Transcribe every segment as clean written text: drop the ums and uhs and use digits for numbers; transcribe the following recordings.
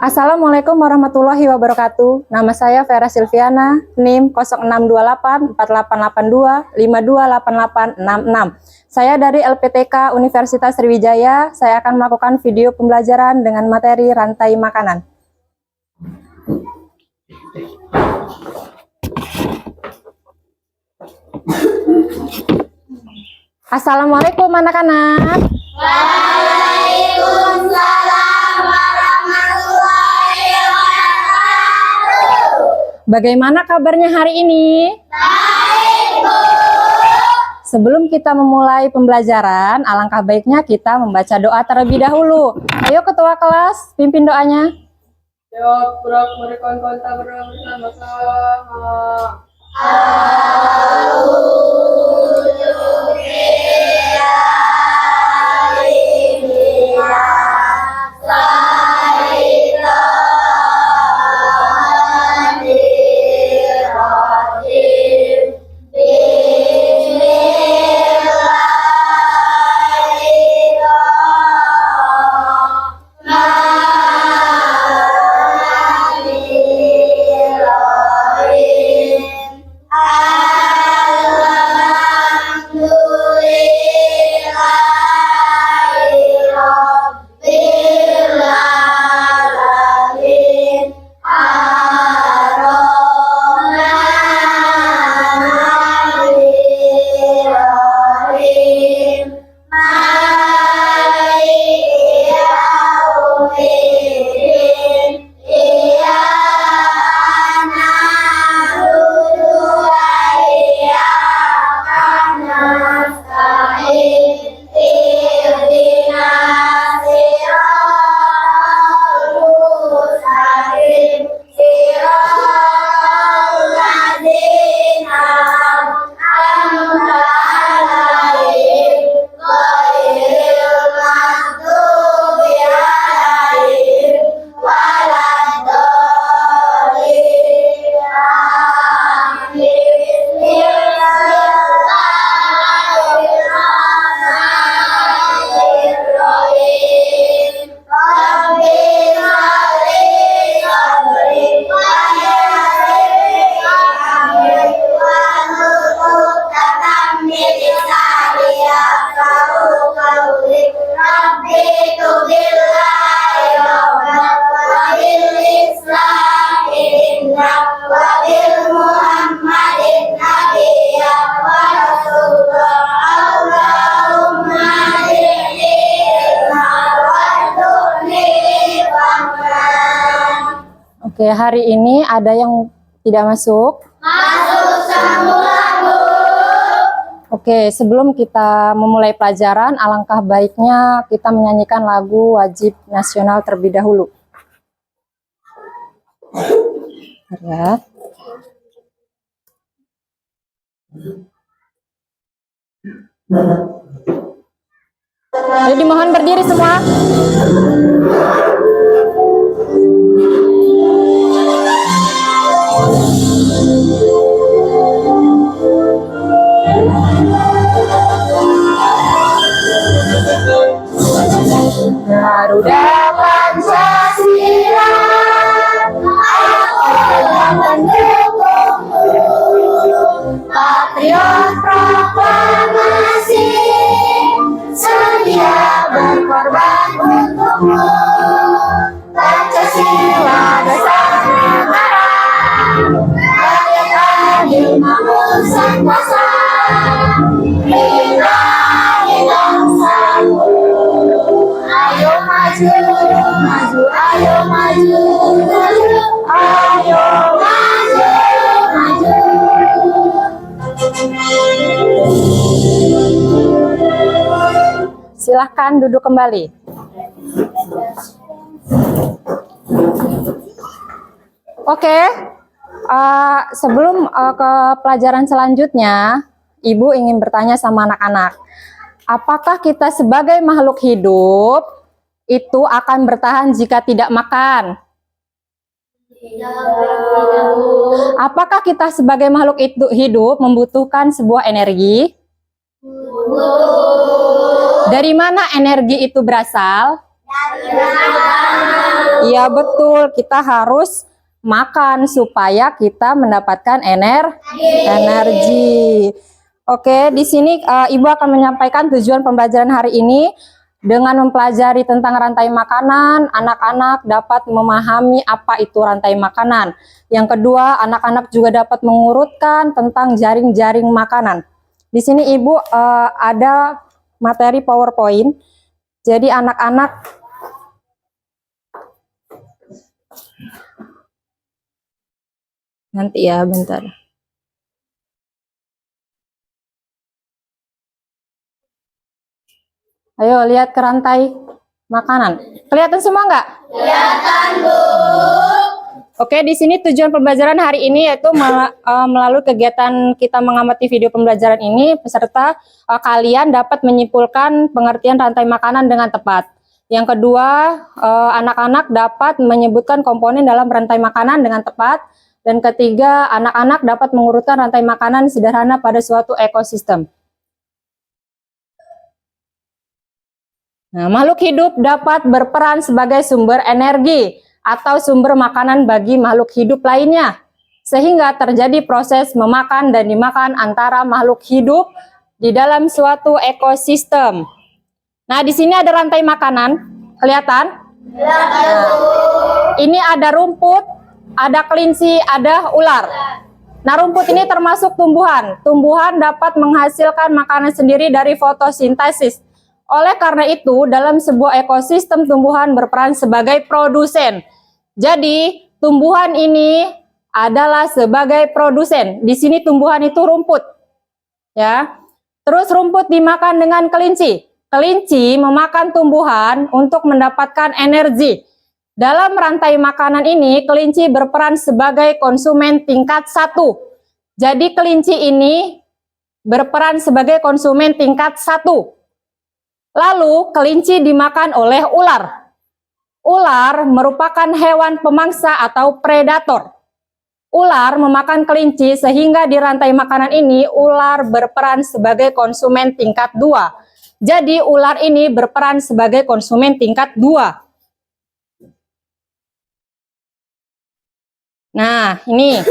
Assalamualaikum warahmatullahi wabarakatuh. Nama saya Vera Silviana, NIM 0628 4882 528866. Saya dari LPTK Universitas Sriwijaya. Saya akan melakukan video pembelajaran dengan materi rantai makanan. Assalamualaikum anak-anak. Waalaikumsalam warahmatullahi wabarakatuh. Bagaimana kabarnya hari ini? Baik, Bu. Sebelum kita memulai pembelajaran, alangkah baiknya kita membaca doa terlebih dahulu. Ayo ketua kelas, pimpin doanya. Ya, mereka kontak bersama-sama. Oke, hari ini ada yang tidak masuk? Masuk semua, Bu. Oke, sebelum kita memulai pelajaran, alangkah baiknya kita menyanyikan lagu wajib nasional terlebih dahulu. Ya. Ayo dimohon berdiri semua. Garuda Pancasila, Ayo mendukungmu. patriot proklamasi, Sedia berkorban untukmu. Pancasila dasar negara, Rakyat adil makmur sentosa. Lindungi bangsamu. Ayo maju, maju, ayo maju, maju. Ayo maju, maju. silahkan duduk kembali. Oke, sebelum ke pelajaran selanjutnya, Ibu ingin bertanya sama anak-anak, apakah kita sebagai makhluk hidup itu akan bertahan jika tidak makan? Apakah kita sebagai makhluk hidup membutuhkan sebuah energi? Dari mana energi itu berasal? Dari Iya betul, kita harus makan supaya kita mendapatkan energi. Oke, di sini Ibu akan menyampaikan tujuan pembelajaran hari ini. Dengan mempelajari tentang rantai makanan, anak-anak dapat memahami apa itu rantai makanan. Yang kedua, anak-anak juga dapat mengurutkan tentang jaring-jaring makanan. Di sini Ibu ada materi PowerPoint. Jadi anak-anak nanti ya, bentar. Ayo lihat ke rantai makanan. Kelihatan semua nggak? Kelihatan, Bu. Oke, di sini tujuan pembelajaran hari ini yaitu melalui kegiatan kita mengamati video pembelajaran ini, peserta kalian dapat menyimpulkan pengertian rantai makanan dengan tepat. Yang kedua, anak-anak dapat menyebutkan komponen dalam rantai makanan dengan tepat. Dan ketiga, anak-anak dapat mengurutkan rantai makanan sederhana pada suatu ekosistem. Nah, makhluk hidup dapat berperan sebagai sumber energi atau sumber makanan bagi makhluk hidup lainnya, sehingga terjadi proses memakan dan dimakan antara makhluk hidup di dalam suatu ekosistem. Nah, di sini ada rantai makanan, kelihatan? Ini ada rumput, ada kelinci, ada ular. Nah, rumput ini termasuk tumbuhan. Tumbuhan dapat menghasilkan makanan sendiri dari fotosintesis. Oleh karena itu, dalam sebuah ekosistem tumbuhan berperan sebagai produsen. Jadi, tumbuhan ini adalah sebagai produsen. Di sini tumbuhan itu rumput. Ya. Terus rumput dimakan dengan kelinci. Kelinci memakan tumbuhan untuk mendapatkan energi. Dalam rantai makanan ini, kelinci berperan sebagai konsumen tingkat 1. Jadi, kelinci ini berperan sebagai konsumen tingkat 1. Lalu, kelinci dimakan oleh ular. Ular merupakan hewan pemangsa atau predator. Ular memakan kelinci sehingga di rantai makanan ini, ular berperan sebagai konsumen tingkat 2. Jadi, ular ini berperan sebagai konsumen tingkat 2. Nah, ini.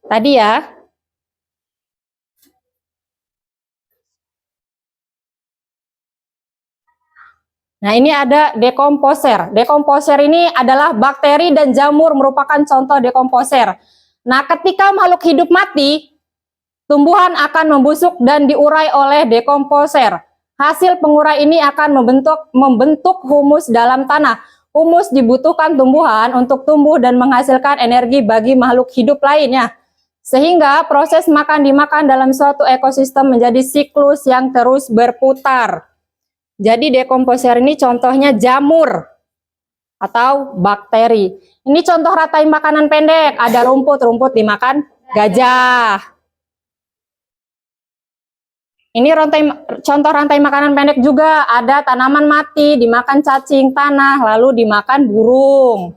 Tadi ya. Nah, ini ada dekomposer. Dekomposer ini adalah bakteri dan jamur merupakan contoh dekomposer. Nah, ketika makhluk hidup mati, tumbuhan akan membusuk dan diurai oleh dekomposer. Hasil pengurai ini akan membentuk humus dalam tanah. Humus dibutuhkan tumbuhan untuk tumbuh dan menghasilkan energi bagi makhluk hidup lainnya. Sehingga proses makan-dimakan dalam suatu ekosistem menjadi siklus yang terus berputar. Jadi dekomposer ini contohnya jamur atau bakteri. Ini contoh rantai makanan pendek, ada rumput, rumput dimakan gajah. Ini contoh rantai makanan pendek juga, ada tanaman mati, dimakan cacing tanah, lalu dimakan burung.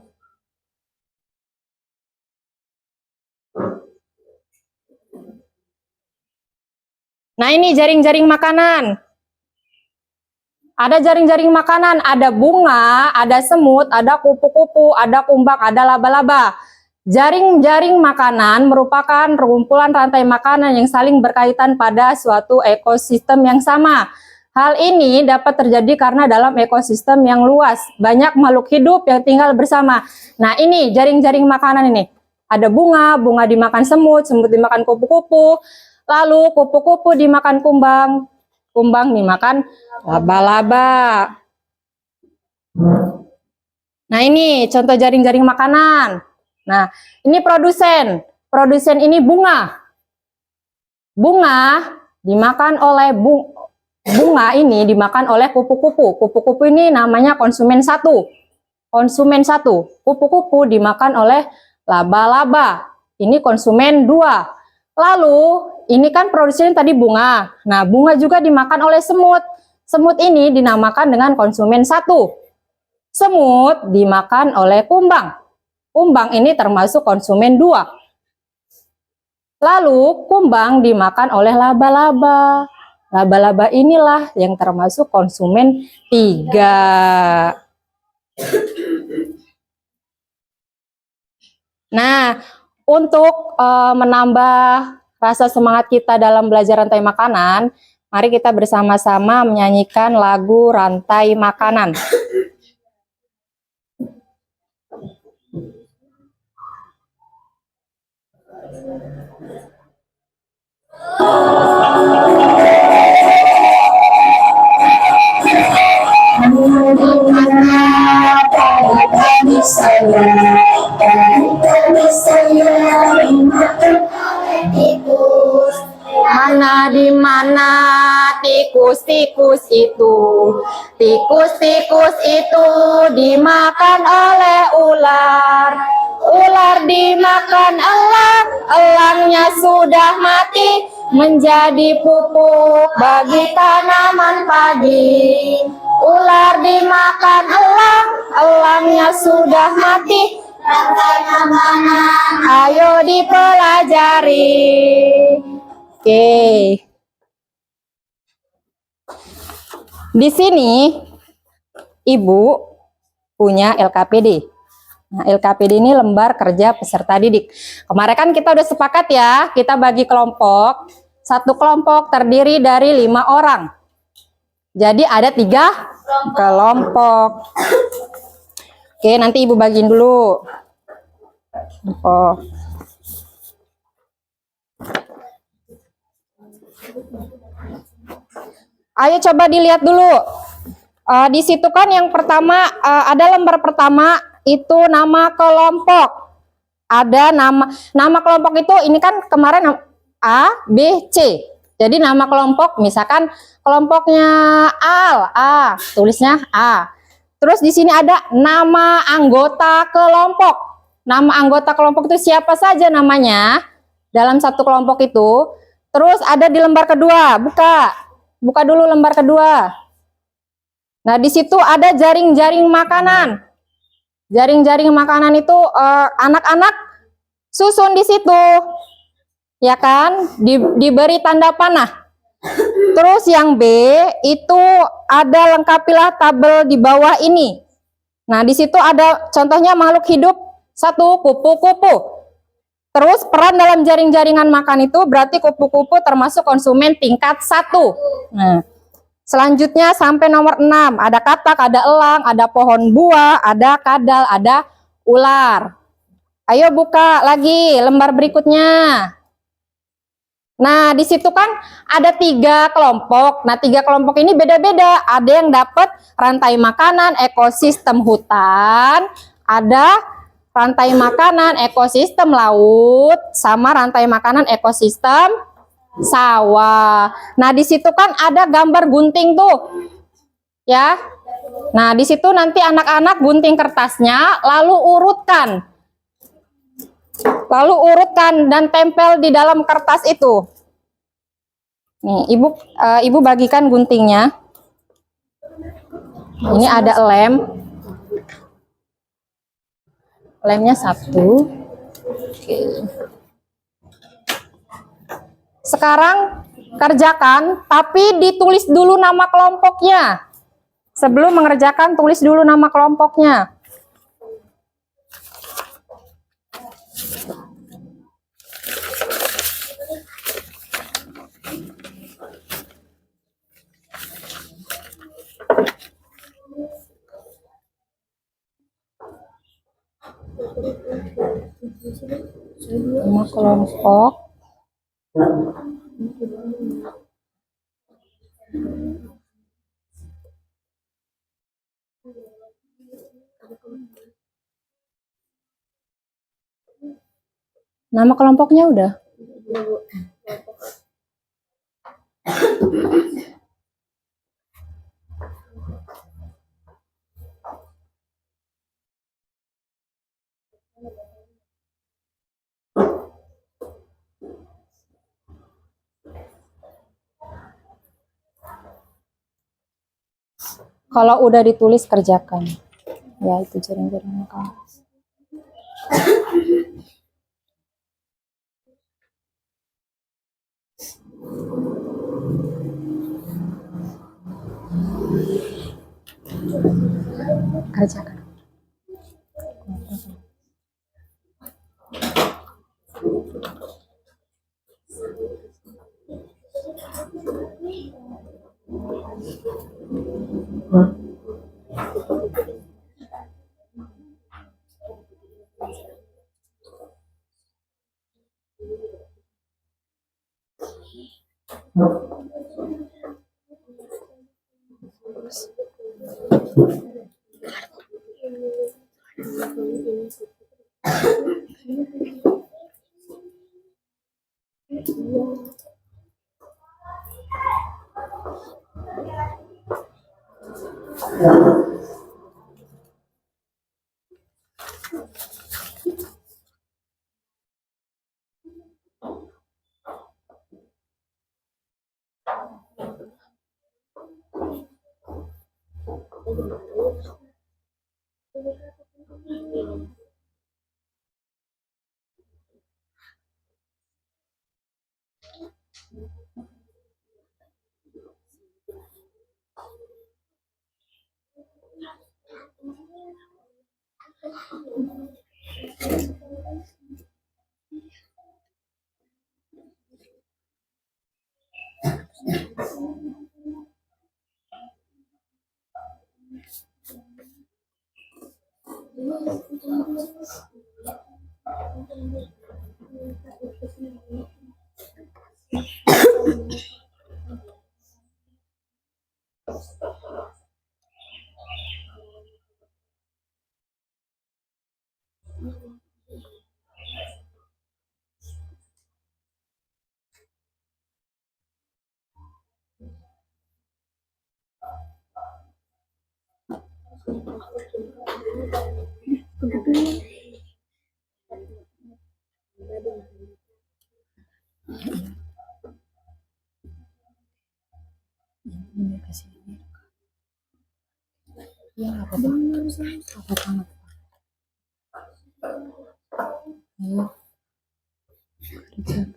Nah, ini jaring-jaring makanan. Ada jaring-jaring makanan, ada bunga, ada semut, ada kupu-kupu, ada kumbang, ada laba-laba. Jaring-jaring makanan merupakan kumpulan rantai makanan yang saling berkaitan pada suatu ekosistem yang sama. Hal ini dapat terjadi karena dalam ekosistem yang luas, banyak makhluk hidup yang tinggal bersama. Nah, ini jaring-jaring makanan ini. Ada bunga, bunga dimakan semut, semut dimakan kupu-kupu, lalu kupu-kupu dimakan kumbang, kumbang dimakan laba-laba. Nah, ini contoh jaring-jaring makanan. Nah, ini produsen. Produsen ini bunga. Bunga dimakan oleh bunga ini dimakan oleh kupu-kupu. Kupu-kupu ini namanya konsumen 1. Konsumen 1. Kupu-kupu dimakan oleh laba-laba. Ini konsumen 2. Lalu, ini kan produsen tadi bunga. Nah, bunga juga dimakan oleh semut. Semut ini dinamakan dengan konsumen 1. Semut dimakan oleh kumbang. Kumbang ini termasuk konsumen 2. Lalu, kumbang dimakan oleh laba-laba. Laba-laba inilah yang termasuk konsumen 3. Nah, untuk menambah rasa semangat kita dalam belajar rantai makanan, mari kita bersama-sama menyanyikan lagu Rantai Makanan. Mana di mana tikus-tikus itu? Tikus-tikus itu dimakan oleh ular. Ular dimakan elang, elangnya sudah mati, menjadi pupuk bagi tanaman padi. Ular dimakan elang, elangnya sudah mati, rantai makanan ayo dipelajari. Oke. Di sini Ibu punya LKPD. Nah, LKPD ini lembar kerja peserta didik. Kemarin kan kita udah sepakat ya, kita bagi kelompok. Satu kelompok terdiri dari 5 orang. Jadi ada 3 kelompok. Oke, nanti Ibu bagiin dulu. Oh. Ayo coba dilihat dulu. Di situ kan yang pertama ada lembar pertama itu nama kelompok. Ada nama kelompok itu ini kan kemarin A, B, C. Jadi nama kelompok misalkan kelompoknya A, tulisnya A. Terus di sini ada nama anggota kelompok. Nama anggota kelompok itu siapa saja namanya dalam satu kelompok itu. Terus ada di lembar kedua, buka dulu lembar kedua. Nah, di situ ada jaring-jaring makanan. Jaring-jaring makanan itu anak-anak susun di situ. Ya kan? Diberi tanda panah. Terus yang B itu ada lengkapilah tabel di bawah ini. Nah, di situ ada contohnya makhluk hidup 1 kupu-kupu. Terus peran dalam jaring-jaringan makan itu berarti kupu-kupu termasuk konsumen tingkat 1. Nah, selanjutnya sampai nomor 6, ada katak, ada elang, ada pohon buah, ada kadal, ada ular. Ayo buka lagi lembar berikutnya. Nah, di situ kan ada 3 kelompok. Nah, 3 kelompok ini beda-beda. Ada yang dapat rantai makanan, ekosistem hutan, ada rantai makanan, ekosistem laut, sama rantai makanan, ekosistem sawah. Nah, di situ kan ada gambar gunting tuh. Ya. Nah, di situ nanti anak-anak gunting kertasnya lalu urutkan. Lalu urutkan dan tempel di dalam kertas itu. Nih, Ibu bagikan guntingnya. Ini ada lem. Lemnya 1. Oke. Sekarang kerjakan, tapi ditulis dulu nama kelompoknya. Sebelum mengerjakan, tulis dulu nama kelompoknya. Nama kelompok. Nama kelompoknya udah. Kalau udah ditulis kerjakan. Ya, itu jaring-jaring makanan. Kerjakan. Ya, apa-apa. Apa-apa. Ayo. Kerja.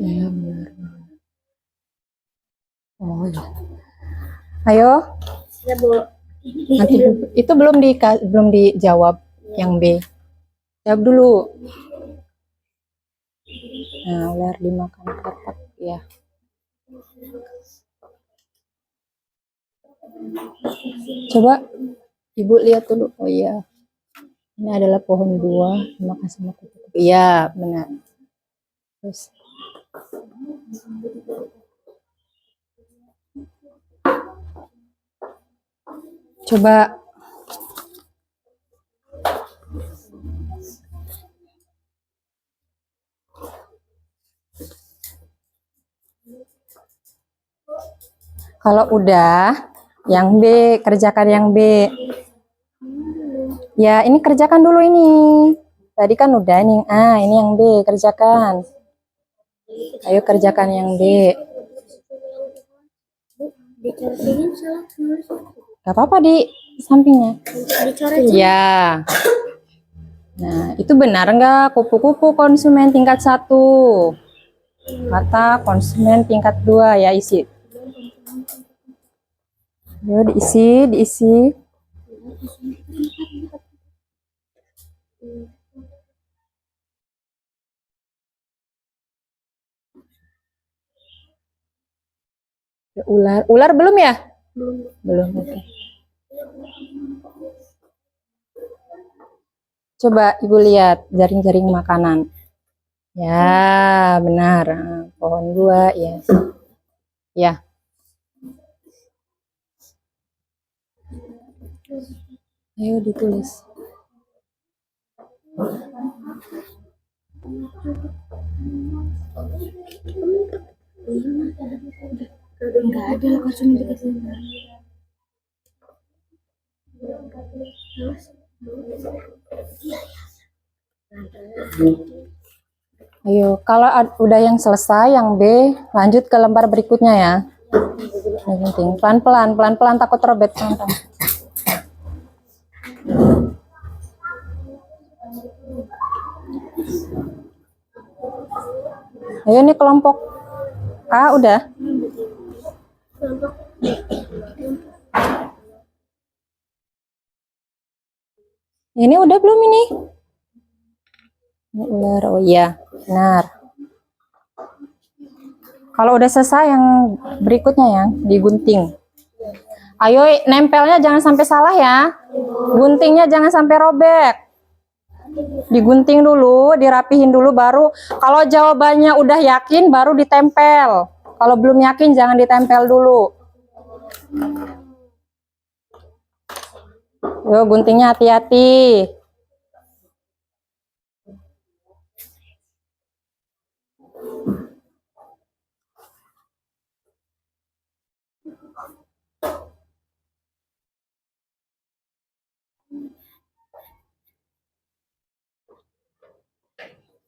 Ya, benar. Oh, ya. Ayo. Ya, Bu. Nanti itu belum dijawab yang B. Jawab dulu. Nah, ular dimakan katak ya. Coba Ibu lihat dulu. Oh iya. Ini adalah pohon buah dimakan sama kupu-kupu. Iya, benar. Terus coba kalau udah yang B, kerjakan yang B. Ya, ini kerjakan dulu ini. Tadi kan udah nih. Ah, ini yang B, kerjakan. Ayo kerjakan yang B. Dicoretin salah. Gak apa-apa di sampingnya. Dicoret. Ya. Nah, itu benar nggak? Kupu-kupu konsumen tingkat 1. Kata konsumen tingkat 2 ya, isi. Yo, diisi. Ya, ular belum ya? Belum. Oke. Coba Ibu lihat jaring-jaring makanan. Ya, benar. Nah, pohon buah ya. Ya. Ayo ditulis. Enggak ada konsumen dekat rumah. Ayo, kalau udah yang selesai, yang B, lanjut ke lembar berikutnya ya. Yang penting pelan-pelan takut robek teman-teman. Ayo nih kelompok A udah. Ini udah belum ini? Ini ular, oh iya, benar. Kalau udah selesai yang berikutnya ya, digunting. Ayo, nempelnya jangan sampai salah ya. Guntingnya jangan sampai robek. Digunting dulu, dirapihin dulu, baru kalau jawabannya udah yakin baru ditempel. Kalau belum yakin jangan ditempel dulu. Yo, guntingnya hati-hati.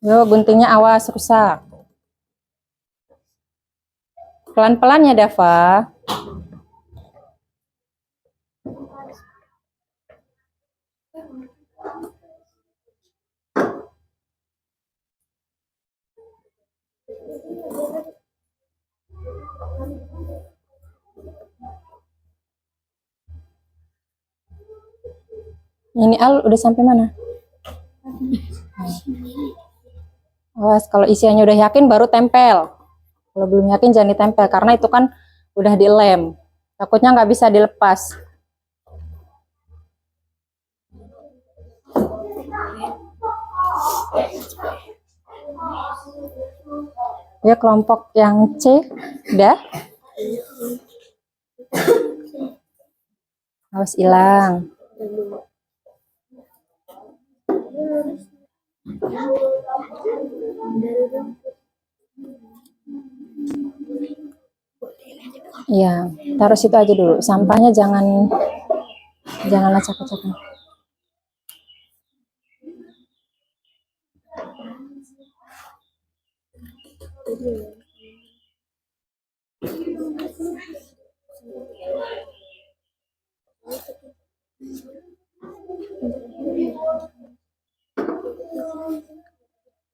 Yo, guntingnya awas rusak. Pelan-pelan ya, Dava. Ini Al udah sampai mana? Awas, kalau isiannya udah yakin baru tempel. Kalau belum yakin jangan ditempel karena itu kan udah dilem. Takutnya nggak bisa dilepas. Ya, kelompok yang C udah. Awas hilang. Iya, taruh situ aja dulu. Sampahnya jangan acak-acak.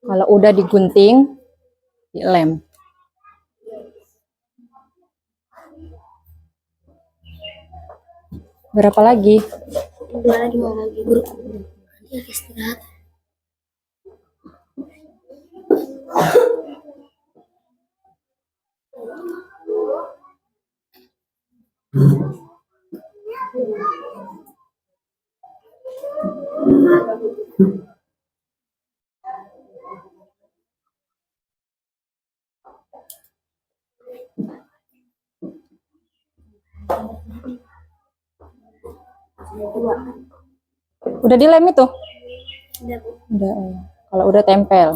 Kalau udah digunting, dilem. Berapa lagi? 2 lagi, mau lagi guru. Nanti aku istirahat. Udah dilem itu? Udah, Bu. Udah. Kalau udah tempel.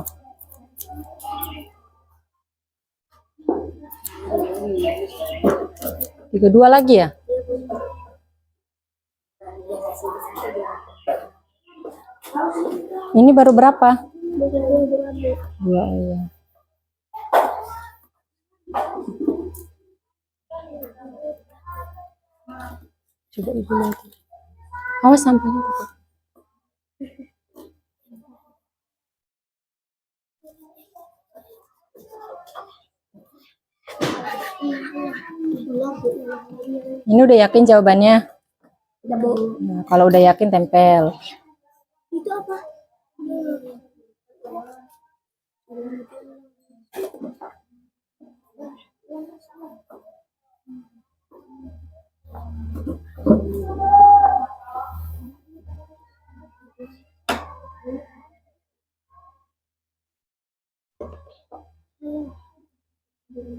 Tiga dua lagi ya? Ini baru berapa? Dua, iya. Coba ibu lihat. Awas sampahnya. Ini udah yakin jawabannya? Udah, Bu. Nah, kalau udah yakin tempel. Itu apa?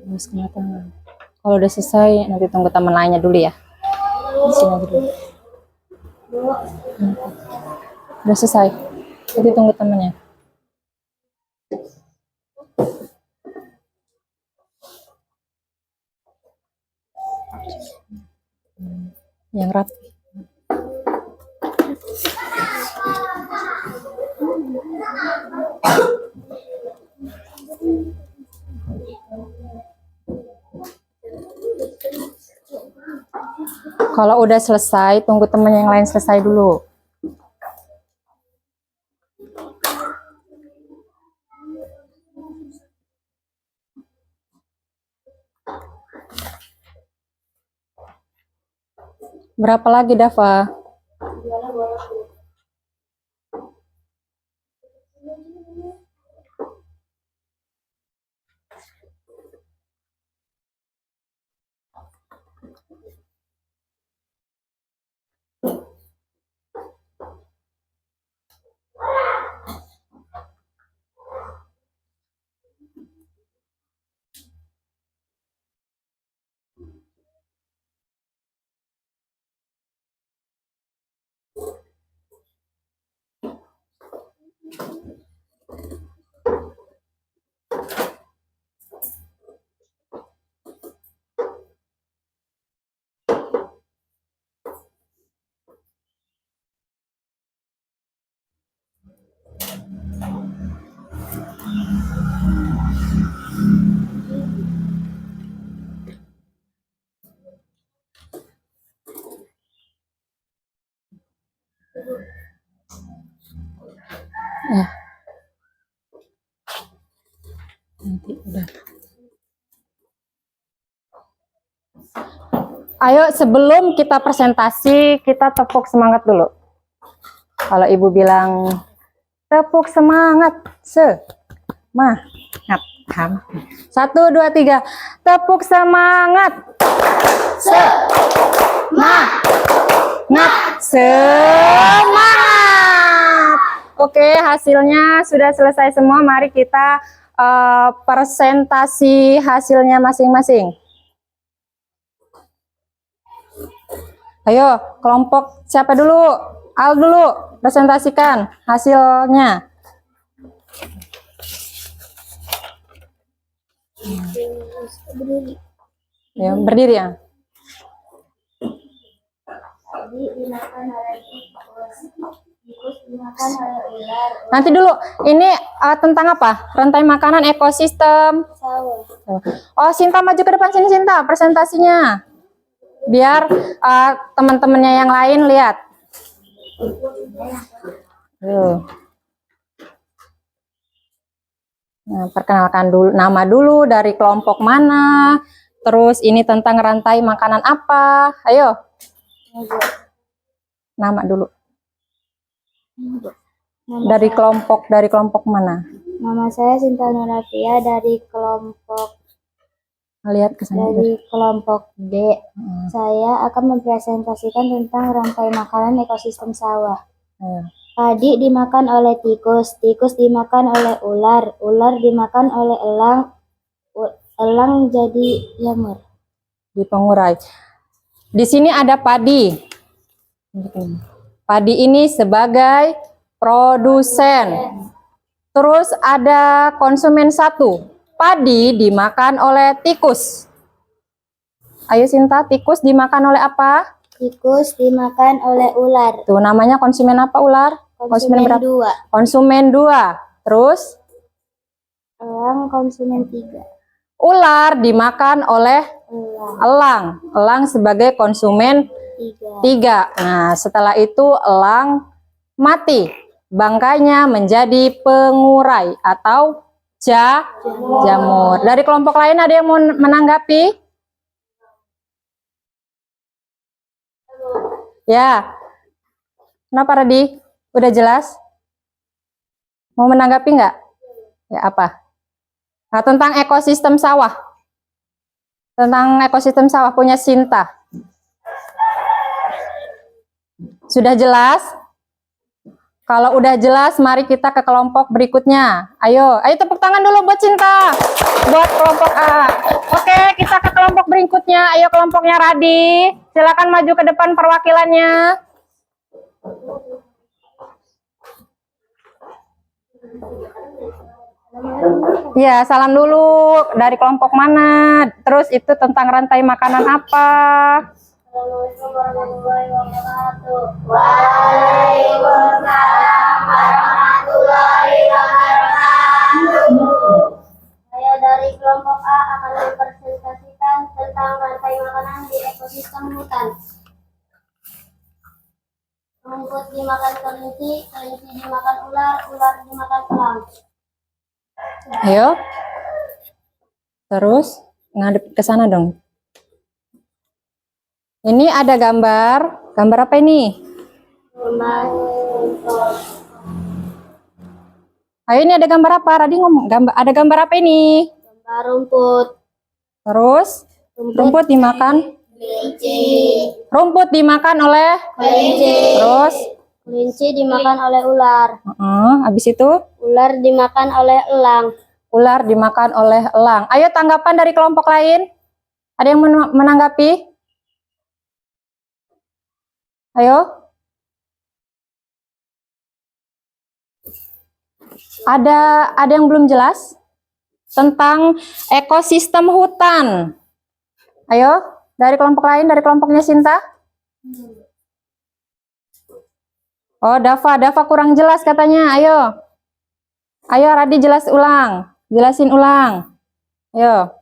Terus kena tangan. Kalau udah selesai nanti tunggu teman lainnya dulu ya. Di sini aja dulu. Udah selesai. Nanti tunggu temannya. Yang rapi. Kalau udah selesai, tunggu teman yang lain selesai dulu. Berapa lagi, Dava? Ya. Nanti udah. Ayo sebelum kita presentasi, kita tepuk semangat dulu. Kalau ibu bilang tepuk semangat, semangat. 1, 2, 3. Tepuk semangat. Semangat. Oke, hasilnya sudah selesai semua. Mari kita presentasi hasilnya masing-masing. Ayo, kelompok siapa dulu? Al dulu, presentasikan hasilnya. Ya, berdiri ya. Nanti dulu, ini tentang apa? Rantai makanan ekosistem. Oh, Sinta maju ke depan sini, Sinta, presentasinya. Biar teman-temannya yang lain lihat. Nah, perkenalkan dulu nama dulu, dari kelompok mana. Terus ini tentang rantai makanan apa? Ayo. Nama dulu. Dari kelompok mana? Nama saya Sinta Nurafia dari kelompok Lihat ke sana. dari kelompok D. Saya akan mempresentasikan tentang rantai makanan ekosistem sawah. Ayo. Padi dimakan oleh tikus, tikus dimakan oleh ular, ular dimakan oleh elang, elang jadi jamur. Di pengurai. Di sini ada padi. Padi ini sebagai produsen. Terus ada konsumen 1. Padi dimakan oleh tikus. Ayo Sinta, tikus dimakan oleh apa? Tikus dimakan oleh ular. Tuh namanya konsumen apa ular? Konsumen berapa? 2. Konsumen 2. Terus? Elang konsumen 3. Ular dimakan oleh elang. Elang sebagai konsumen 3. Nah, setelah itu elang mati. Bangkainya menjadi pengurai atau jamur. Dari kelompok lain ada yang mau menanggapi? Ya. Kenapa Radi? Udah jelas? Mau menanggapi nggak? Ya apa? Nah, tentang ekosistem sawah. Tentang ekosistem sawah punya Sinta. Sudah jelas? Kalau udah jelas, mari kita ke kelompok berikutnya. Ayo tepuk tangan dulu buat Sinta. Buat kelompok A. Oke, kita ke kelompok berikutnya. Ayo kelompoknya Radi. Silakan maju ke depan perwakilannya. Ya, salam dulu. Dari kelompok mana? Terus itu tentang rantai makanan apa? Assalamualaikum warahmatullahi wabarakatuh. Waalaikumsalam warahmatullahi wabarakatuh. Saya dari kelompok A akan mempresentasikan tentang rantai makanan di ekosistem hutan. Rumput dimakan kelinci, kelinci dimakan ular, ular dimakan elang. Ayo. Terus ngadep ke sana dong. Ini ada gambar. Gambar apa ini? Ayo, ini ada gambar apa? Radi ngomong. Ada gambar apa ini? Gambar rumput. Terus rumput dimakan. Kelinci. Rumput dimakan oleh Kelinci. Terus Kelinci dimakan oleh ular. habis itu Ular dimakan oleh elang. ular dimakan oleh elang. Ayo tanggapan dari kelompok lain. Ada yang menanggapi? Ayo. Ada yang belum jelas tentang ekosistem hutan? Ayo, dari kelompok lain, dari kelompoknya Sinta. Oh, Dava kurang jelas katanya. Ayo. Ayo Radi jelasin ulang. Ayo.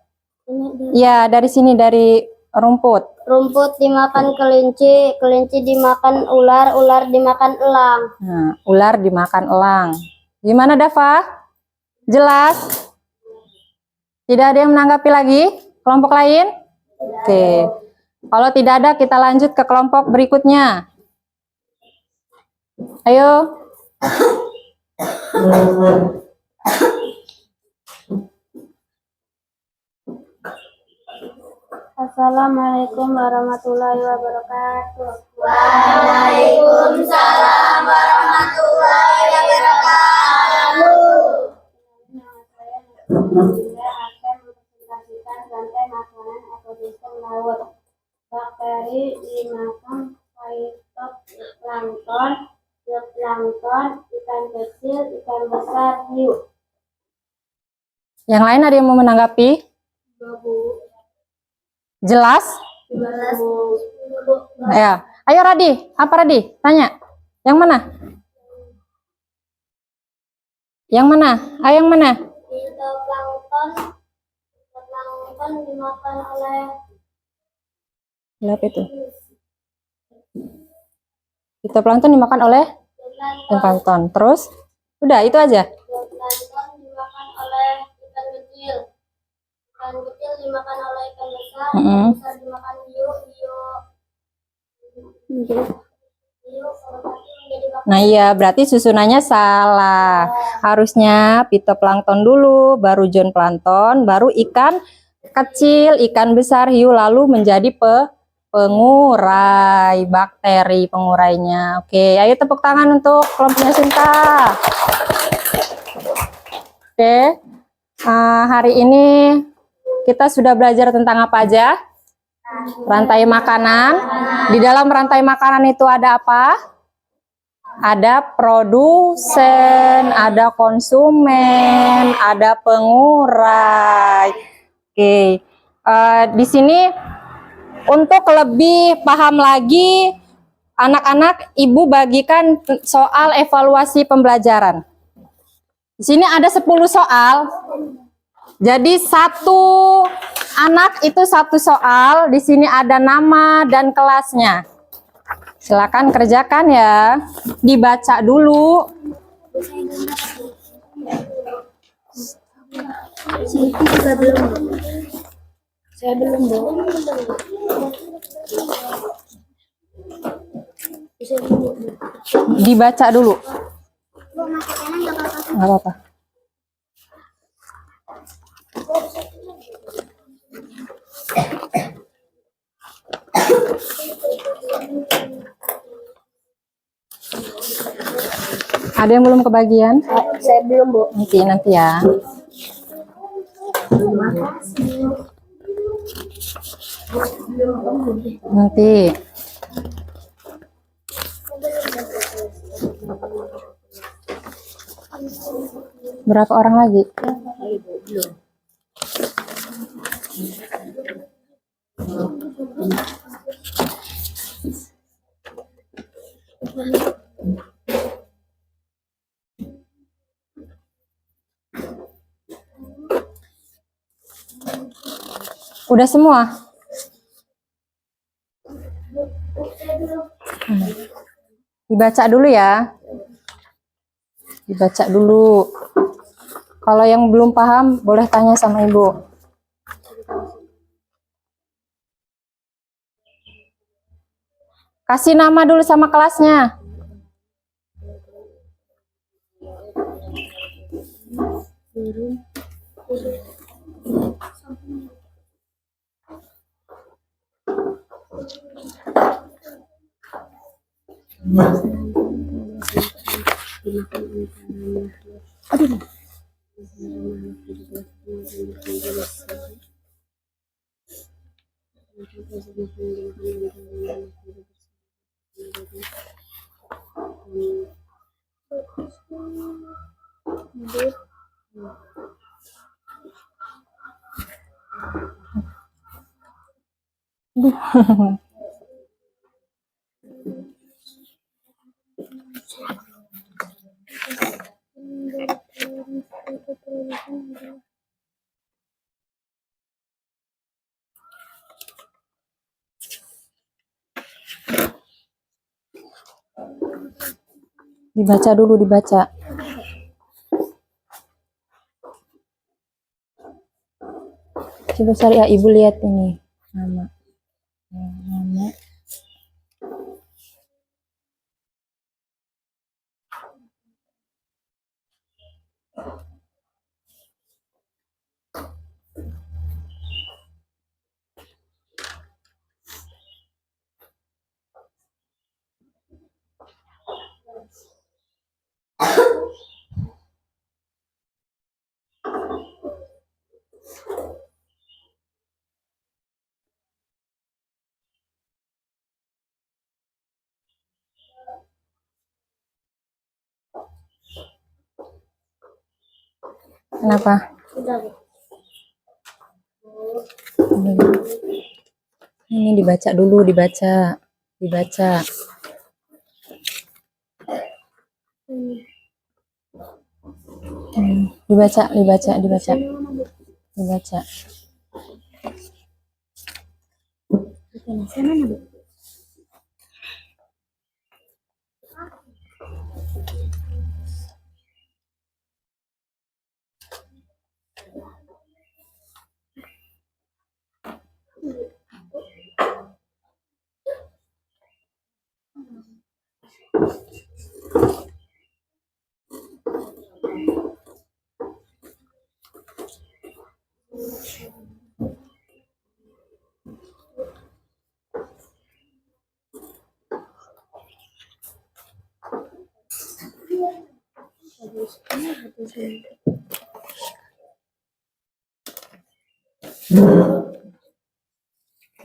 Ya, dari sini, dari rumput. Rumput dimakan kelinci, kelinci dimakan ular, ular dimakan elang. Nah, ular dimakan elang. Gimana Dava? Jelas? Tidak ada yang menanggapi lagi? Kelompok lain? Oke. Kalau tidak ada, kita lanjut ke kelompok berikutnya. Ayo. Assalamualaikum warahmatullahi wabarakatuh. Waalaikumsalam warahmatullahi wabarakatuh. Nama saya Nurulillah akan mempresentasikan rantai makanan ekosistem laut. Bakteri dimakan fitoplankton, zooplankton, ikan kecil, ikan besar, hiu. Yang lain ada yang mau menanggapi? Jelas? Ya. Ayo Radi, apa Radi? Tanya. Yang mana? Yang mana? Ayo yang mana? Fitoplankton dimakan oleh Apa itu? Fitoplankton dimakan oleh zooplankton. Terus? Udah, itu aja. zooplankton dimakan oleh ikan kecil. Ikan kecil dimakan oleh ikan besar. Ikan besar dimakan hiu. Hiu menjadi Nah iya, berarti susunannya salah. Harusnya fitoplankton dulu, baru zooplankton, baru ikan kecil, ikan besar, hiu, lalu menjadi pengurai, bakteri pengurainya. Oke, ayo tepuk tangan untuk kelompoknya Sinta. Oke, hari ini kita sudah belajar tentang apa aja? Rantai makanan. Di dalam rantai makanan itu ada apa? Ada produsen, ada konsumen, ada pengurai. Oke, di sini untuk lebih paham lagi, anak-anak, ibu bagikan soal evaluasi pembelajaran. Di sini ada 10 soal. Jadi satu anak itu satu soal. Di sini ada nama dan kelasnya. Silakan kerjakan ya. Dibaca dulu. Saya belum, Bu. Dibaca dulu. Nggak apa-apa. Ada yang belum kebagian? Saya belum, Bu. Nanti ya. Nanti. Berapa orang lagi? Udah semua? Dibaca dulu ya. Dibaca dulu. Kalau yang belum paham, boleh tanya sama ibu. Kasih nama dulu sama kelasnya. Dibaca dulu, dibaca. Coba cari ya, Ibu lihat ini. Nama. Nama. Kenapa? Ini dibaca dulu, dibaca. Dibaca. Dibaca, dibaca, dibaca. Dibaca.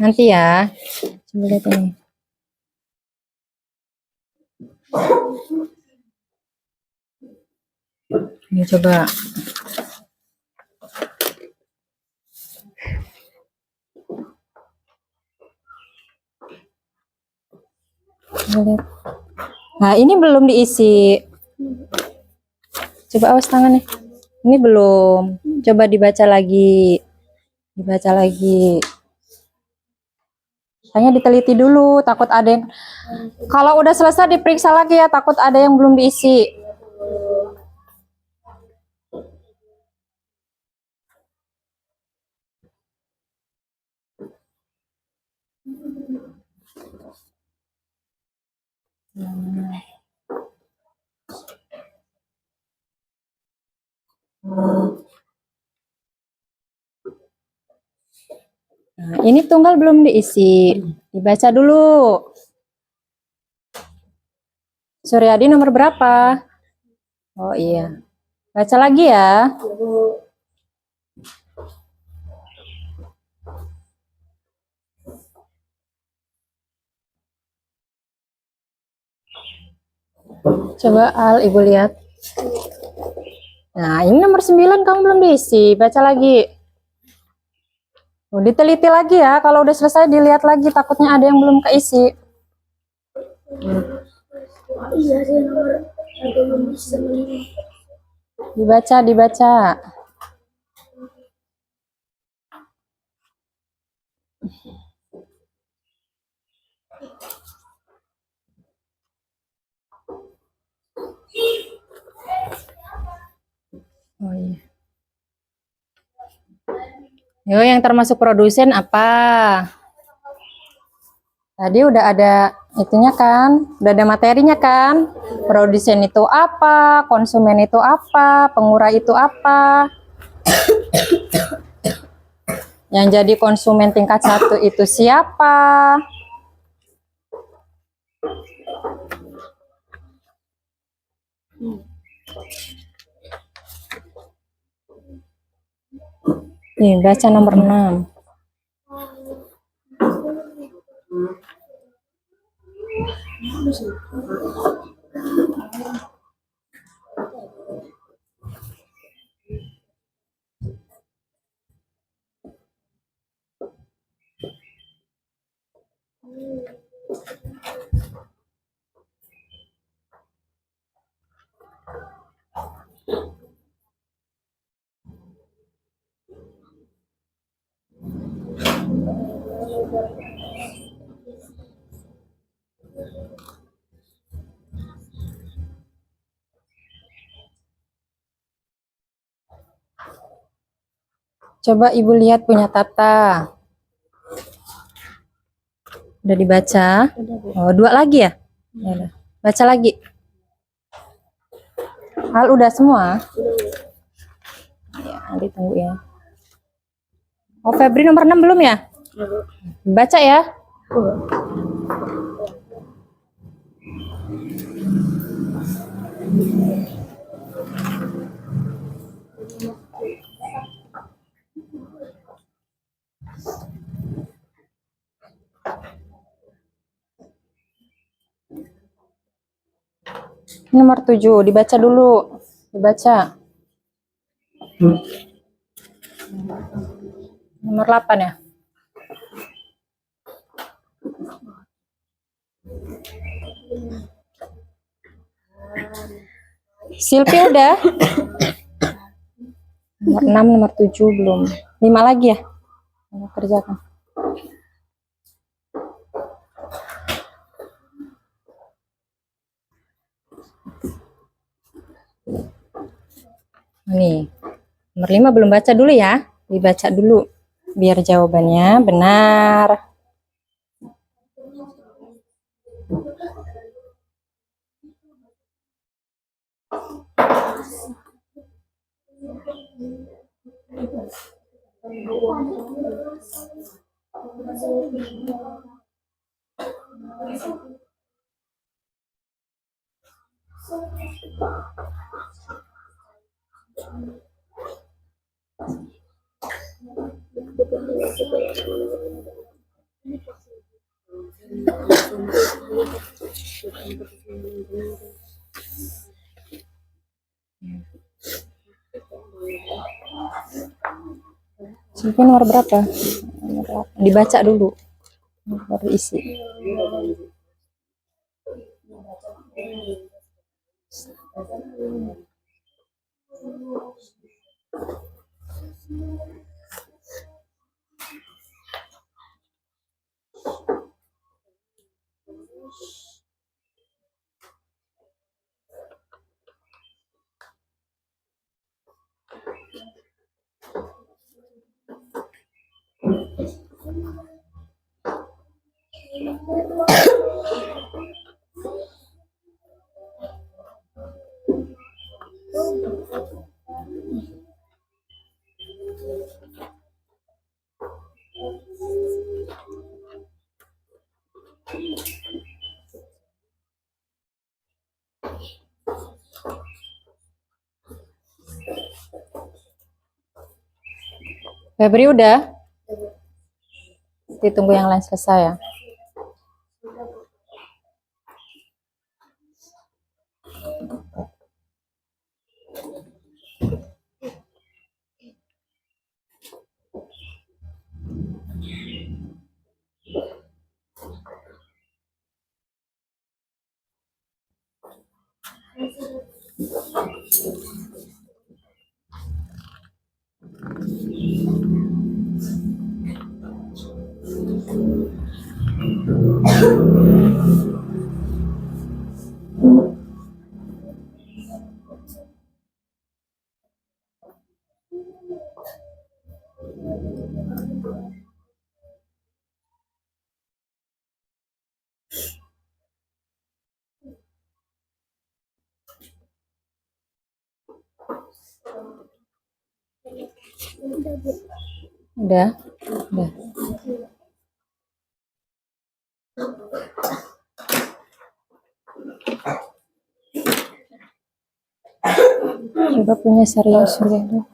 Nanti ya. Coba lihat ini. Ini coba. Coba lihat. Nah, ini belum diisi. Coba awas tangannya. Ini belum. Coba dibaca lagi. Dibaca lagi. Hanya diteliti dulu, takut ada yang... Kalau udah selesai diperiksa lagi ya, takut ada yang belum diisi. Nah, ini tunggal belum diisi. Dibaca dulu. Suryadi nomor berapa? Oh iya. Baca lagi ya. Coba Al, Ibu lihat. Nah, ini nomor 9 kamu belum diisi. Baca lagi. Oh, diteliti lagi ya. Kalau udah selesai dilihat lagi. Takutnya ada yang belum keisi. Iya, saya nomor satu belum bisa melihat. Dibaca, dibaca. Oh iya. Yo, yang termasuk produsen apa? Tadi udah ada itunya kan? Udah ada materinya kan? Produsen itu apa? Konsumen itu apa? Pengurai itu apa? Yang jadi konsumen tingkat 1 itu siapa? Nih, baca nomor 6. Coba Ibu lihat punya Tata. Udah dibaca? Udah, Bu. Oh, 2 lagi ya? Ya udah. Baca lagi. Hal udah semua? Ya, nanti tunggu ya. Oh, Febri nomor 6 belum ya? Baca ya. Nomor 7, dibaca dulu. Dibaca. Nomor 8 ya. Silvi udah? Nomor 6, nomor 7 belum. 5 lagi ya? Mau kerjakan. Nih, nomor 5 belum baca dulu ya. Dibaca dulu. Biar jawabannya benar. Silvi nomor berapa? Nomor 8. Dibaca dulu. Baru isi. Febri udah? Ditunggu yang lain selesai ya. Udah? Udah. Coba punya serius dulu.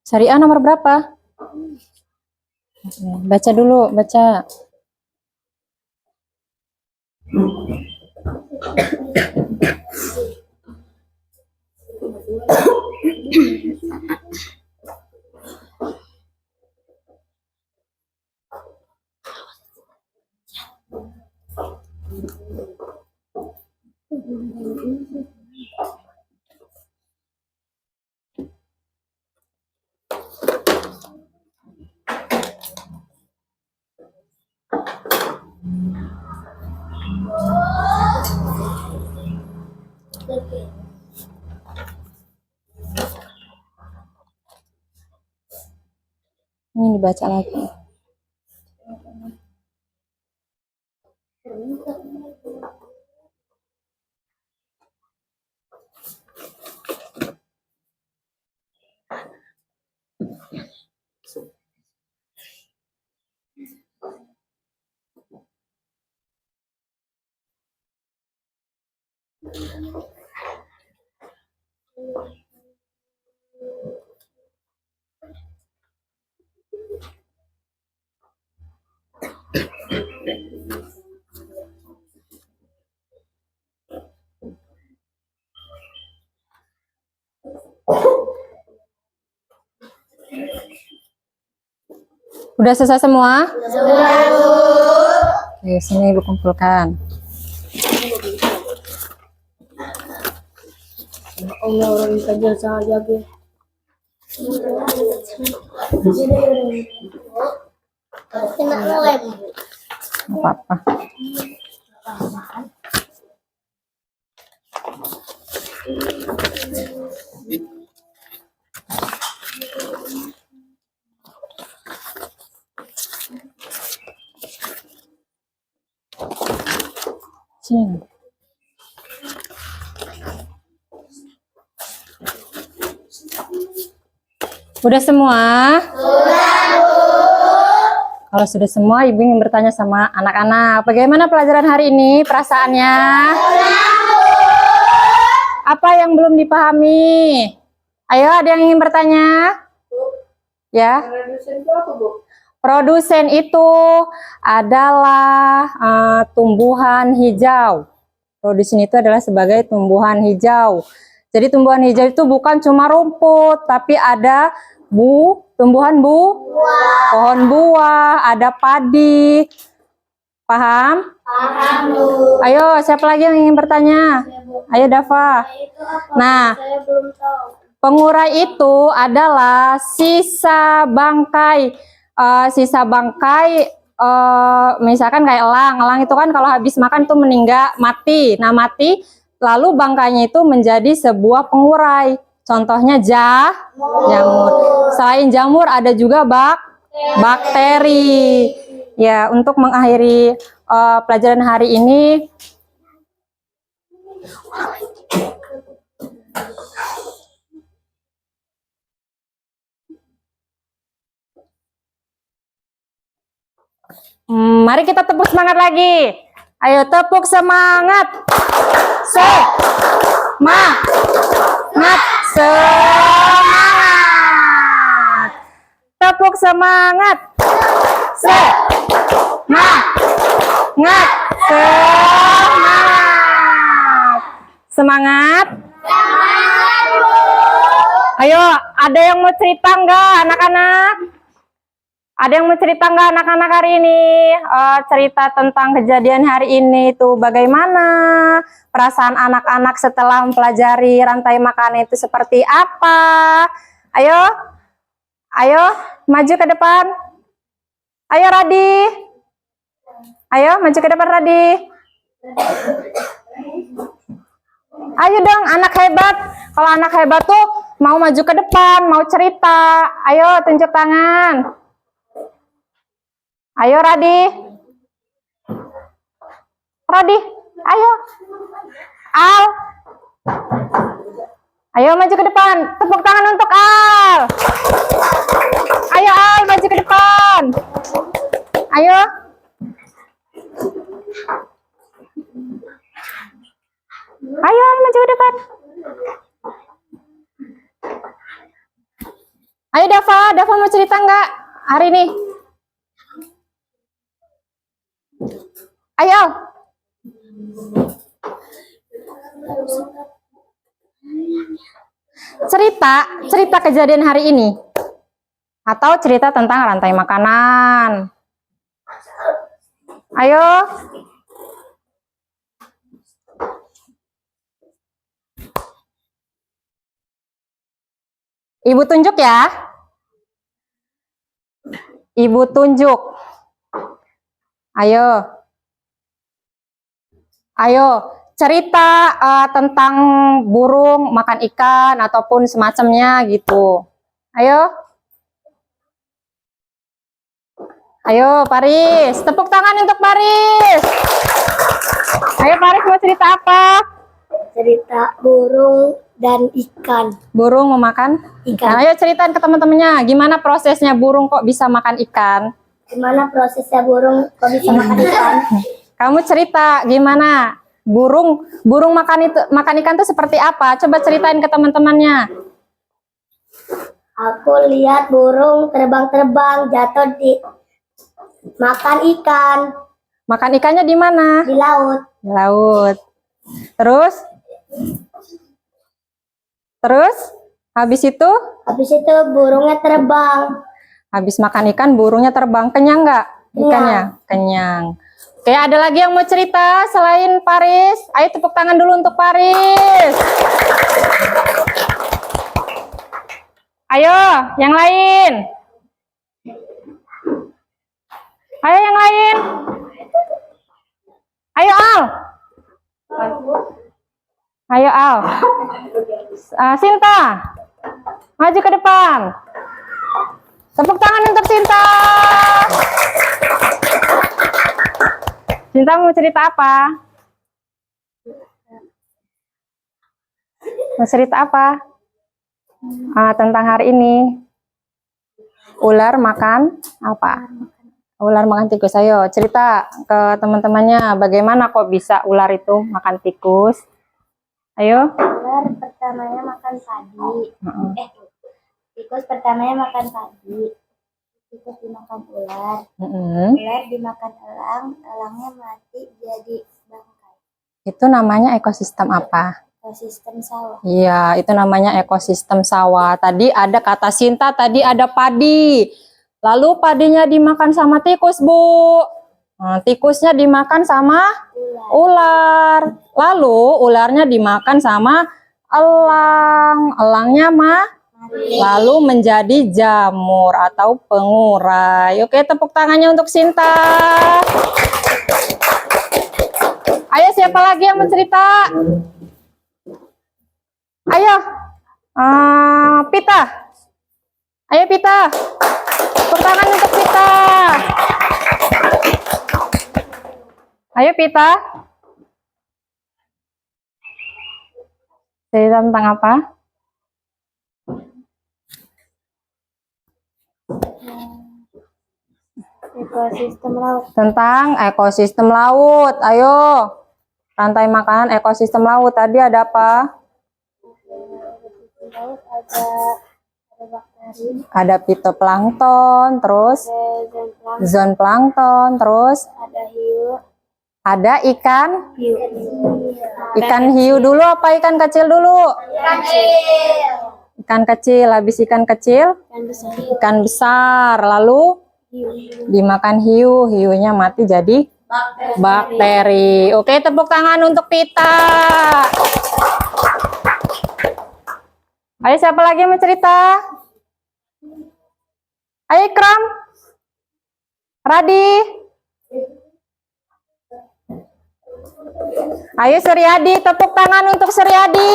Syariah nomor berapa? Baca dulu, baca. Ini dibaca lagi. Udah selesai semua? Sudah, Bu. Oke, sini Ibu kumpulkan. Allah orang kerja saja ke. Nggak apa-apa. Sini. Udah semua? Kalau sudah semua, Ibu ingin bertanya sama anak-anak, bagaimana pelajaran hari ini? Perasaannya? Apa yang belum dipahami? Ayo, ada yang ingin bertanya? Ya. Produsen itu apa, Bu? Produsen itu adalah tumbuhan hijau. Produsen itu adalah sebagai tumbuhan hijau. Jadi tumbuhan hijau itu bukan cuma rumput, tapi ada tumbuhan pohon buah, ada padi. Paham? Paham, Bu. Ayo, siapa lagi yang ingin bertanya? Ayo, Dava. Itu apa? Nah, Saya belum tahu. pengurai itu adalah sisa bangkai. Sisa bangkai, misalkan kayak elang. Elang itu kan kalau habis makan tuh meninggal, mati. Nah, mati, lalu bangkainya itu menjadi sebuah pengurai. Contohnya jamur. Selain jamur ada juga bakteri. Ya, untuk mengakhiri pelajaran hari ini, mari kita tepuk semangat lagi. Ayo tepuk semangat. Semangat. Semangat. Tepuk semangat. Semangat. Semangat. Ayo, ada yang mau cerita nggak anak-anak? Ada yang mau cerita nggak anak-anak hari ini? Cerita tentang kejadian hari ini itu bagaimana? Perasaan anak-anak setelah mempelajari rantai makanan itu seperti apa? Ayo, maju ke depan. Ayo Radi. Ayo, maju ke depan Radi. Ayo dong, anak hebat. Kalau anak hebat tuh mau maju ke depan, mau cerita. Ayo, tunjuk tangan. Ayo Radi. Ayo. Al. Ayo maju ke depan. Tepuk tangan untuk Al. Ayo Al, maju ke depan. Ayo. Ayo Al, maju ke depan. Ayo Dava mau cerita nggak hari ini? Ayo. Cerita kejadian hari ini. Atau cerita tentang rantai makanan. Ayo. Ibu tunjuk ya. Ibu tunjuk. Ayo. Ayo, cerita tentang burung makan ikan ataupun semacamnya gitu. Ayo. Ayo, Paris. Tepuk tangan untuk Paris. Ayo, Paris mau cerita apa? Cerita burung dan ikan. Burung memakan ikan. Ayo ceritain ke teman-temannya, gimana prosesnya burung kok bisa makan ikan? Gimana prosesnya burung kok bisa makan ikan? Kamu cerita gimana burung makan ikan itu seperti apa? Coba ceritain ke teman-temannya. Aku lihat burung terbang-terbang jatuh di makan ikan Makan ikannya di mana? di laut. Di laut. Terus habis itu Habis itu burungnya terbang. habis makan ikan burungnya terbang. Kenyang nggak ikannya? Kenyang. Oke, ada lagi yang mau cerita selain Paris? Ayo tepuk tangan dulu untuk Paris. Ayo, yang lain. Ayo yang lain. Ayo Al. Ayo Al. Sinta. Maju ke depan. Tepuk tangan untuk Sinta. Sinta mau cerita apa? Mau cerita apa? Tentang hari ini. Ular makan apa? Ular makan tikus. Ayo cerita ke teman-temannya bagaimana kok bisa ular itu makan tikus. Ayo. Ular pertamanya makan padi. Tikus pertamanya makan padi. Tikus dimakan ular. Ular dimakan elang. Elangnya mati jadi bangkai. Itu namanya ekosistem apa? Ekosistem sawah. Iya, itu namanya ekosistem sawah. Tadi ada kata Sinta, tadi ada padi. Lalu padinya dimakan sama tikus, Bu. Tikusnya dimakan sama ular. Lalu ularnya dimakan sama elang. Elangnya lalu menjadi jamur atau pengurai. Oke, tepuk tangannya untuk Sinta. Ayo, siapa lagi yang mau cerita? Ayo, Pita. Ayo Pita. Tepuk tangan untuk Pita. Ayo Pita. Cerita tentang apa? Ekosistem laut. Tentang ekosistem laut. Ayo. Rantai makanan ekosistem laut. Tadi ada apa? Laut ada bakteri, Ada fitoplankton, terus ada zooplankton, terus ada hiu, ada ikan. hiu, Ikan hiu dulu apa ikan kecil dulu? Ikan kecil, habis ikan kecil, dan besar, ikan besar, lalu hiu, dimakan hiu, hiunya mati jadi bakteri. Oke, tepuk tangan untuk Pita. Ayo siapa lagi yang mau cerita? Ayo Ikram, Radi. Ayo Suryadi, tepuk tangan untuk Suryadi.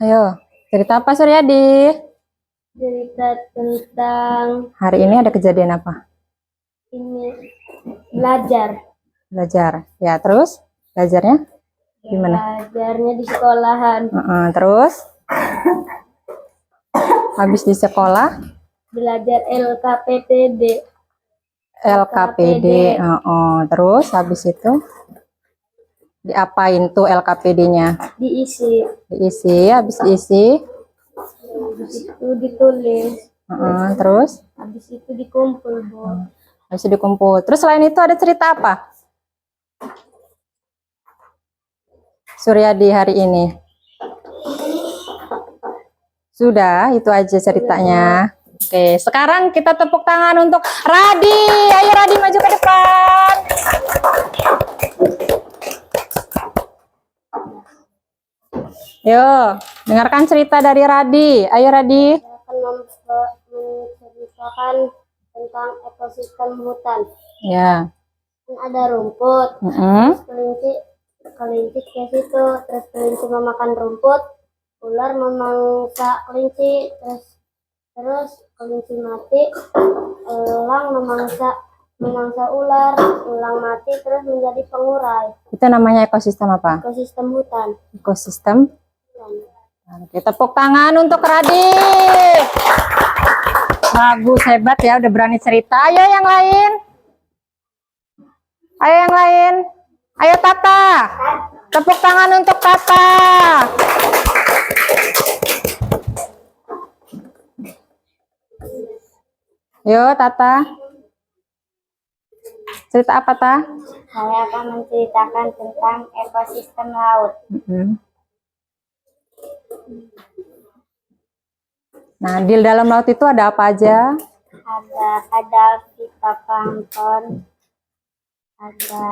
Ayo, cerita apa Suryadi? Cerita tentang Hari ini ada kejadian apa? ini belajar. Belajar. Ya, terus belajarnya gimana? Belajarnya di sekolahan. Terus habis di sekolah Belajar LKPPD. LKPD. Terus habis itu diapain tuh LKPD-nya? Diisi. Diisi, habis diisi. Habis itu ditulis. Terus Habis itu dikumpul, Bu. habis itu dikumpul. Terus selain itu ada cerita apa? Suryadi hari ini. Sudah, itu aja ceritanya. Oke, sekarang kita tepuk tangan untuk Radi. Ayo Radi maju ke depan. Yo, dengarkan cerita dari Radi. Ayo Radi. Saya akan menceritakan tentang ekosistem hutan. Ya. Kan ada rumput. Kelinci ke situ, terus kelinci memakan rumput, ular memangsa kelinci, terus kelinci mati, elang memangsa ular, ulang mati, terus menjadi pengurai. Itu namanya ekosistem apa? Ekosistem hutan. Ekosistem. Oke, tepuk tangan untuk Radi. Bagus, hebat ya, udah berani cerita. Ayo yang lain. Ayo yang lain. Ayo Tata. Tepuk tangan untuk Tata. Yo Tata. Cerita apa Ta? Saya akan menceritakan tentang ekosistem laut. Nah, di dalam laut itu ada apa aja? Ada fitoplankton, ada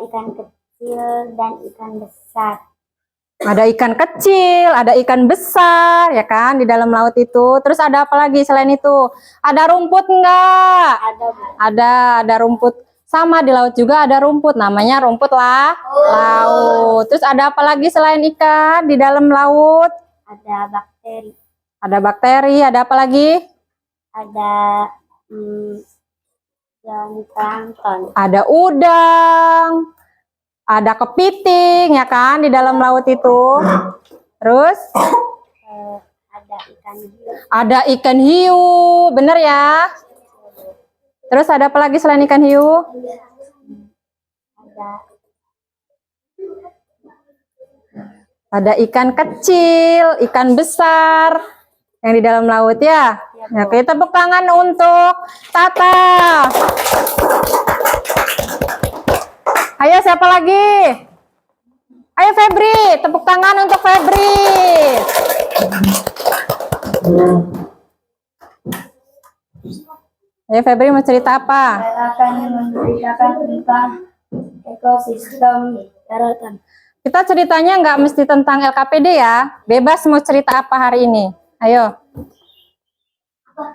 ikan kecil dan ikan besar. Ada ikan kecil, ada ikan besar, ya kan, di dalam laut itu. Terus ada apa lagi selain itu? Ada rumput enggak? Ada rumput. Sama di laut juga ada rumput, namanya rumput laut. Terus ada apa lagi selain ikan di dalam laut? Ada bakteri. Ada bakteri, ada apa lagi? Ada plankton. Ada udang. Ada kepiting, ya kan, di dalam laut itu. Terus ada ikan hiu, bener ya? Terus ada apa lagi selain ikan hiu? Ada ikan kecil, ikan besar yang di dalam laut ya. Ya, kita tepuk tangan untuk Tata. Ayo siapa lagi? Ayo Febri, tepuk tangan untuk Febri. Ayo Febri mau cerita apa? Saya akan menceritakan tentang ekosistem daratan. Kita ceritanya nggak mesti tentang LKPD ya. Bebas mau cerita apa hari ini. Ayo.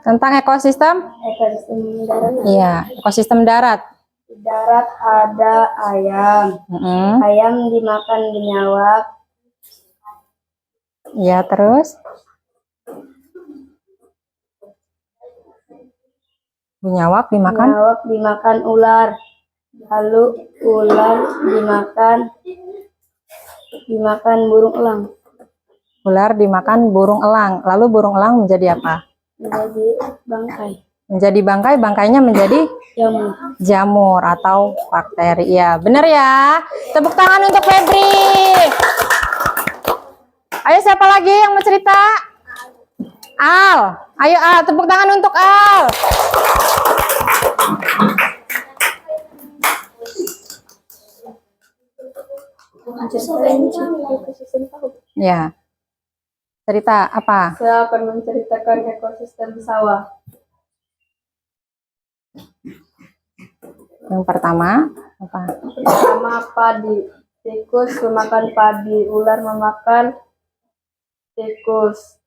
Tentang ekosistem? Ekosistem darat. Iya, ekosistem darat. Di darat ada ayam. Ayam dimakan biawak. Iya, terus? Biawak dimakan? Biawak dimakan ular. Lalu ular dimakan burung elang. Ular dimakan burung elang. Lalu burung elang menjadi apa? Menjadi bangkai. Menjadi bangkai, bangkainya menjadi jamur atau bakteri. Ya, benar ya. Tepuk tangan untuk Febri. Ayo siapa lagi yang mau cerita? Al. Ayo Al, tepuk tangan untuk Al. Ya. Cerita apa? Saya akan menceritakan ekosistem sawah. Yang pertama apa? Pertama, padi. Tikus memakan padi, ular memakan tikus,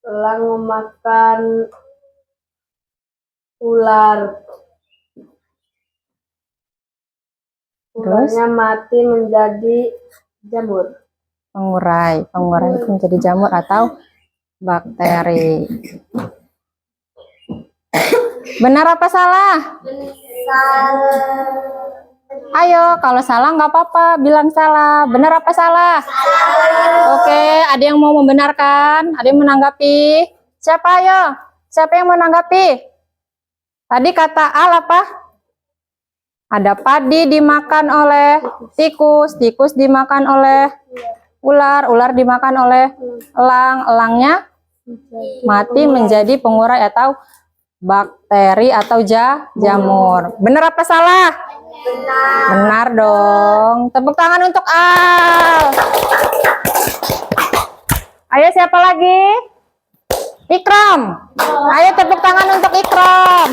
elang memakan ular, Ularnya mati menjadi jamur. Pengurai itu menjadi jamur atau bakteri. Benar apa salah? Ayo, kalau salah nggak apa-apa, bilang salah. Benar apa salah? Oke, ada yang mau membenarkan? Ada yang menanggapi? Siapa ayo? Siapa yang menanggapi? Tadi kata al apa? Ada padi dimakan oleh tikus, tikus dimakan oleh ular, ular dimakan oleh elang, elangnya mati menjadi pengurai atau bakteri atau jamur. Benar apa salah? Benar dong. Tepuk tangan untuk Al. Ayo siapa lagi? Ikram. Ayo tepuk tangan untuk Ikram.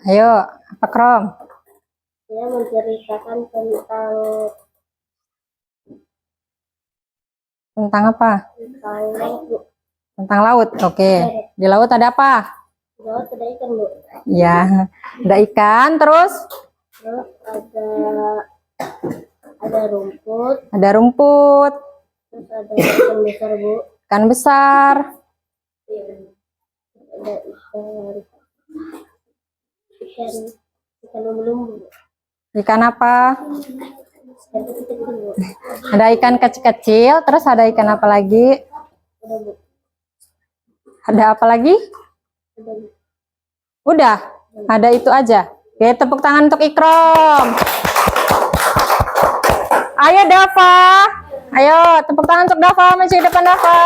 Ayo, apa Krom? Saya menceritakan Tentang apa? laut. Tentang laut. Oke. Di laut ada apa? Laut ada ikan, Bu. Ya, ada ikan, terus Terus ada rumput, ada rumput, terus ada ikan besar, Bu. ikan besar, Ada ikan lumbu-lumbu. ikan apa? Ikan kecil, Bu. Ada ikan kecil-kecil, terus ada ikan apa lagi? Ada, Bu. Ada apa lagi? Ada, Bu. Udah, ada itu aja. Oke, tepuk tangan untuk Ikrom. Ayo Dava. Ayo, tepuk tangan untuk Dava. Maju ke depan Dava.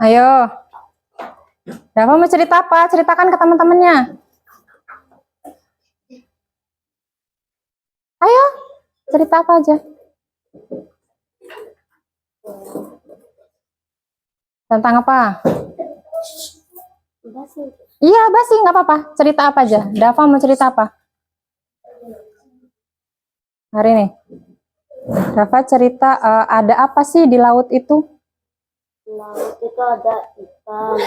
Ayo. Dava mau cerita apa? Ceritakan ke teman-temannya. Ayo, cerita apa aja? Tentang apa? Iya, basi, nggak apa-apa. Cerita apa aja? Dava mau cerita apa? Hari ini. Dava cerita ada apa sih di laut itu? Laut itu ada ikan,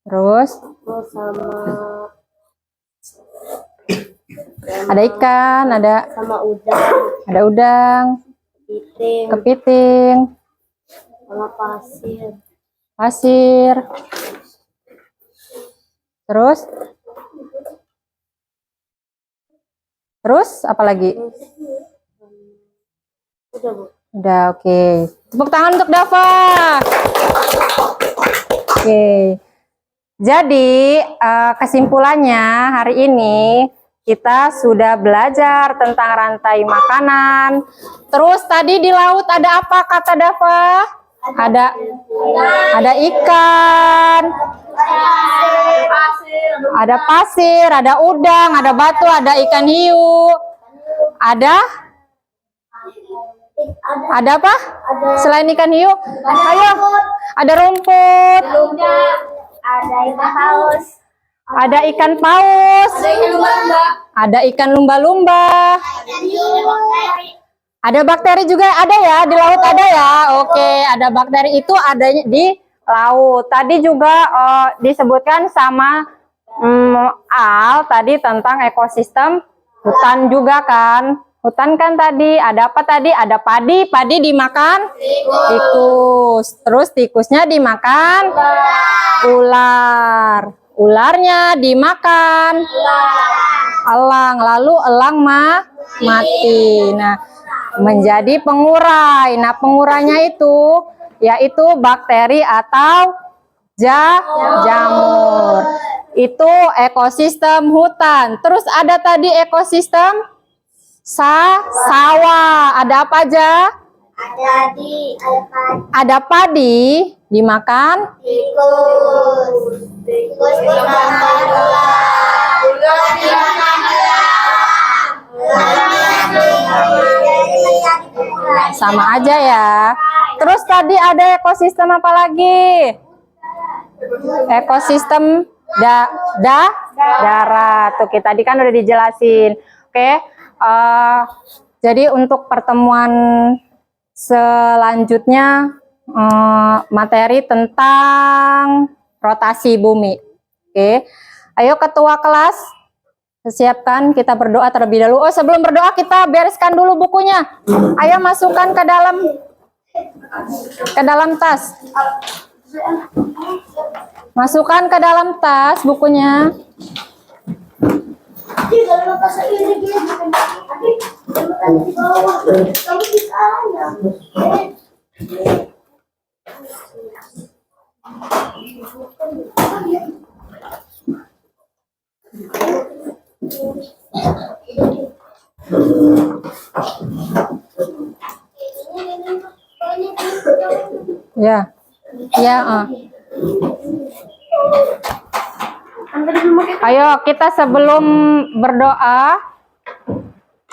Terus terus sama ada ikan, ada udang, kepiting, kepiting, sama pasir. pasir. Terus apa lagi? Udah, Bu. Udah, oke. Tepuk tangan untuk Dava. Oke. Jadi kesimpulannya hari ini kita sudah belajar tentang rantai makanan. Terus tadi di laut ada apa kata Dava? Ada ikan, ada pasir, ada udang, ada batu, ada ikan hiu, ada apa? Selain ikan hiu, ayo, ada rumput, Ada ikan paus, ada ikan paus, ada ikan lumba-lumba, ada bakteri juga ada ya di laut ada ya. Oke, ada bakteri itu adanya di laut. Tadi juga disebutkan sama Al tadi tentang ekosistem hutan juga kan. Hutan kan tadi ada apa tadi? Ada padi, padi dimakan tikus. Terus tikusnya dimakan ular. Ularnya dimakan elang. Lalu elang mati. Nah, menjadi pengurai. Nah, pengurainya itu yaitu bakteri atau jamur. Itu ekosistem hutan. Terus ada tadi ekosistem sawah. Ada apa aja? Ada padi dimakan tikus dimakan ular, ular dimakan elang, sama aja ya. Terus tadi ada ekosistem apa lagi? Ekosistem darat. Tuh, kita tadi kan udah dijelasin. Oke. Jadi untuk pertemuan selanjutnya materi tentang rotasi bumi. Oke. Ayo ketua kelas, siapkan, kita berdoa terlebih dahulu. Oh, sebelum berdoa kita bereskan dulu bukunya. Ayo masukkan ke dalam tas. Masukkan ke dalam tas bukunya. Ya. Ya. Ayo kita sebelum berdoa,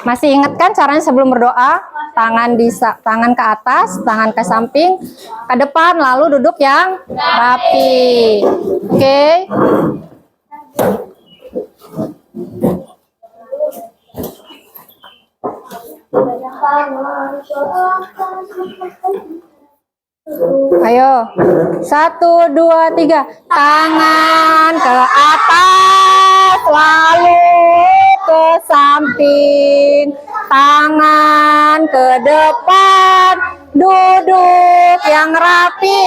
masih ingat kan caranya sebelum berdoa? Tangan ke atas, tangan ke samping, ke depan, lalu duduk yang rapi. Oke? Ayo, 1, 2, 3, tangan ke atas, lalu ke samping, tangan ke depan, duduk yang rapi.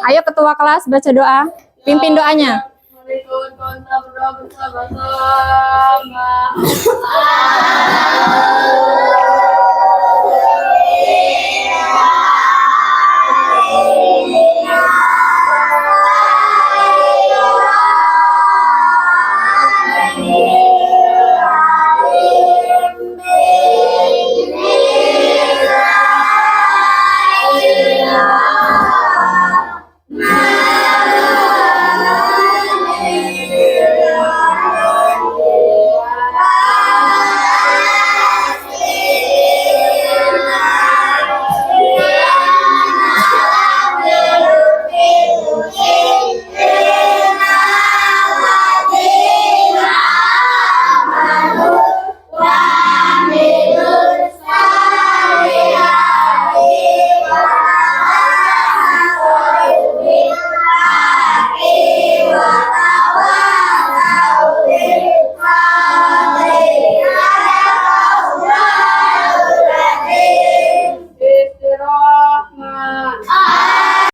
Ayo ketua kelas baca doa, pimpin doanya.